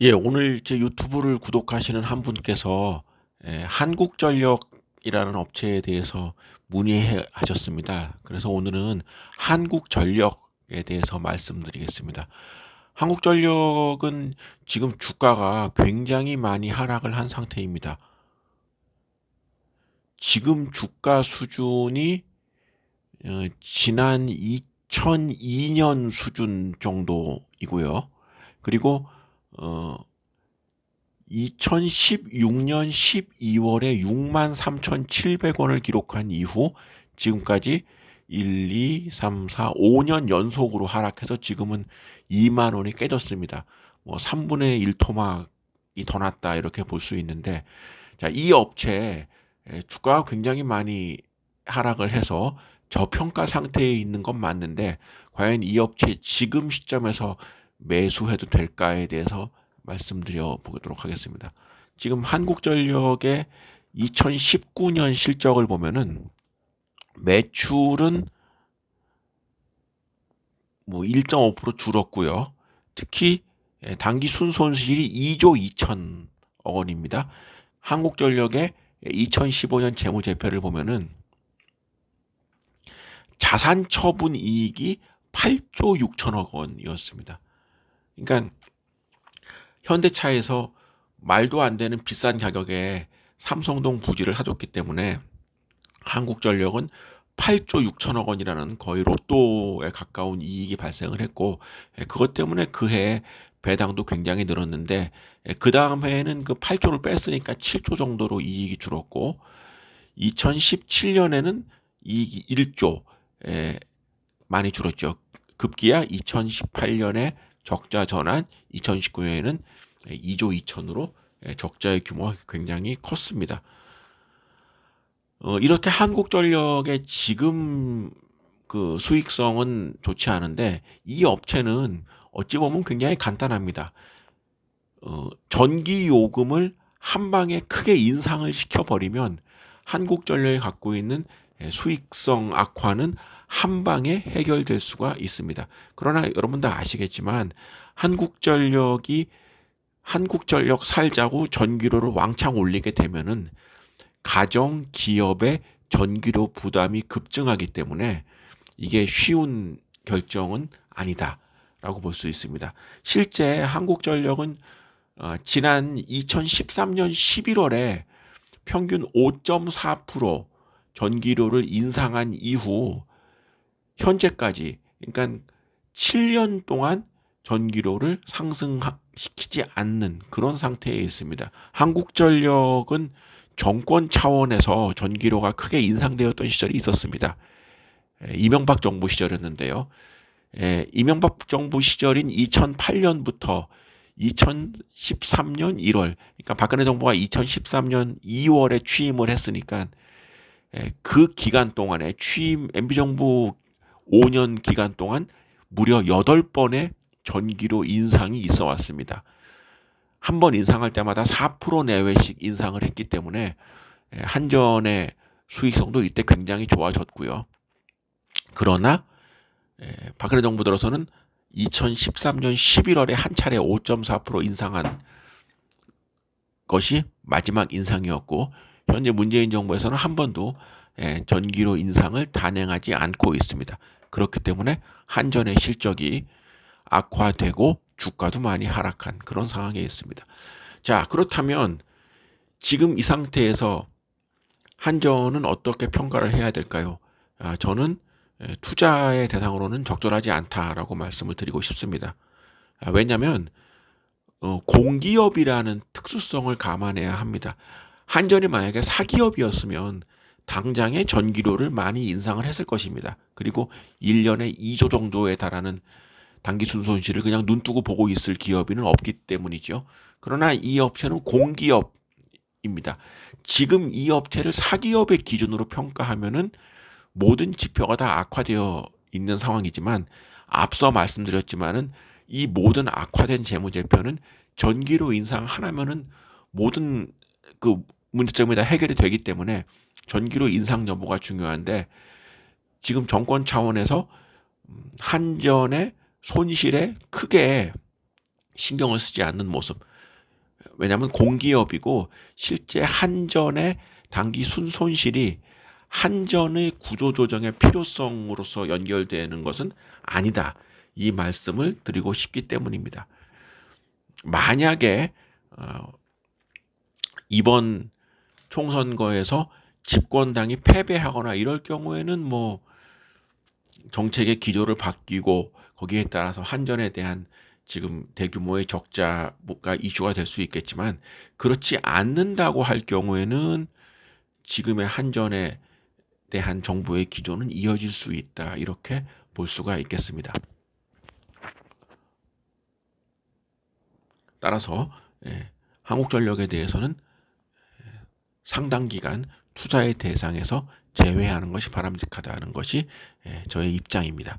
예, 오늘 제 유튜브를 구독하시는 한 분께서 한국전력이라는 업체에 대해서 문의 하셨습니다. 그래서 오늘은 한국전력에 대해서 말씀드리겠습니다. 한국전력은 지금 주가가 굉장히 많이 하락을 한 상태입니다. 지금 주가 수준이 지난 2002년 수준 정도이고요. 그리고 어, 2016년 12월에 63,700원을 기록한 이후 지금까지 1, 2, 3, 4, 5년 연속으로 하락해서 지금은 2만 원이 깨졌습니다. 뭐 3분의 1 토막이 더 났다 이렇게 볼 수 있는데, 자, 이 업체 주가가 굉장히 많이 하락을 해서 저평가 상태에 있는 건 맞는데, 과연 이 업체 지금 시점에서 매수해도 될까에 대해서 말씀드려 보도록 하겠습니다. 지금 한국전력의 2019년 실적을 보면은 매출은 뭐 1.5% 줄었고요. 특히 당기 순손실이 2조 2천억 원입니다. 한국전력의 2015년 재무제표를 보면은 자산 처분 이익이 8조 6천억 원이었습니다. 그러니까 현대차에서 말도 안 되는 비싼 가격에 삼성동 부지를 사줬기 때문에 한국전력은 8조 6천억 원이라는 거의 로또에 가까운 이익이 발생을 했고, 그것 때문에 그 해 배당도 굉장히 늘었는데, 그 다음 해에는 그 8조를 뺐으니까 7조 정도로 이익이 줄었고, 2017년에는 이익이 1조 많이 줄었죠. 급기야 2018년에 적자 전환, 2019년에는 2조 2천으로 적자의 규모가 굉장히 컸습니다. 이렇게 한국전력의 지금 그 수익성은 좋지 않은데, 이 업체는 어찌 보면 굉장히 간단합니다. 전기 요금을 한 방에 크게 인상을 시켜버리면 한국전력이 갖고 있는 수익성 악화는 한 방에 해결될 수가 있습니다. 그러나 여러분도 아시겠지만 한국전력 살자고 전기료를 왕창 올리게 되면은 가정 기업의 전기료 부담이 급증하기 때문에 이게 쉬운 결정은 아니다라고 볼 수 있습니다. 실제 한국전력은 지난 2013년 11월에 평균 5.4% 전기료를 인상한 이후 현재까지, 그러니까 7년 동안 전기료를 상승시키지 않는 그런 상태에 있습니다. 한국전력은 정권 차원에서 전기료가 크게 인상되었던 시절이 있었습니다. 이명박 정부 시절이었는데요. 이명박 정부 시절인 2008년부터 2013년 1월, 그러니까 박근혜 정부가 2013년 2월에 취임을 했으니까 그 기간 동안에 MB 정부 5년 기간 동안 무려 8번의 전기료 인상이 있어 왔습니다. 한 번 인상할 때마다 4% 내외씩 인상을 했기 때문에 한전의 수익성도 이때 굉장히 좋아졌고요. 그러나 박근혜 정부 들어서는 2013년 11월에 한 차례 5.4% 인상한 것이 마지막 인상이었고, 현재 문재인 정부에서는 한 번도 전기료 인상을 단행하지 않고 있습니다. 그렇기 때문에 한전의 실적이 악화되고 주가도 많이 하락한 그런 상황에 있습니다. 자, 그렇다면 지금 이 상태에서 한전은 어떻게 평가를 해야 될까요? 저는 투자의 대상으로는 적절하지 않다라고 말씀을 드리고 싶습니다. 왜냐하면 공기업이라는 특수성을 감안해야 합니다. 한전이 만약에 사기업이었으면 당장에 전기료를 많이 인상을 했을 것입니다. 그리고 1년에 2조 정도에 달하는 단기순 손실을 그냥 눈 뜨고 보고 있을 기업인은 없기 때문이죠. 그러나 이 업체는 공기업입니다. 지금 이 업체를 사기업의 기준으로 평가하면은 모든 지표가 다 악화되어 있는 상황이지만, 앞서 말씀드렸지만은 이 모든 악화된 재무제표는 전기료 인상 하나면은 모든 그 문제점이 다 해결이 되기 때문에 전기료 인상 여부가 중요한데, 지금 정권 차원에서 한전의 손실에 크게 신경을 쓰지 않는 모습. 왜냐하면 공기업이고 실제 한전의 단기 순손실이 한전의 구조조정의 필요성으로서 연결되는 것은 아니다. 이 말씀을 드리고 싶기 때문입니다. 만약에 이번 총선거에서 집권당이 패배하거나 이럴 경우에는 뭐 정책의 기조를 바뀌고 거기에 따라서 한전에 대한 지금 대규모의 적자가 이슈가 될 수 있겠지만, 그렇지 않는다고 할 경우에는 지금의 한전에 대한 정부의 기조는 이어질 수 있다, 이렇게 볼 수가 있겠습니다. 따라서 한국전력에 대해서는 상당 기간 투자의 대상에서 제외하는 것이 바람직하다는 것이 저의 입장입니다.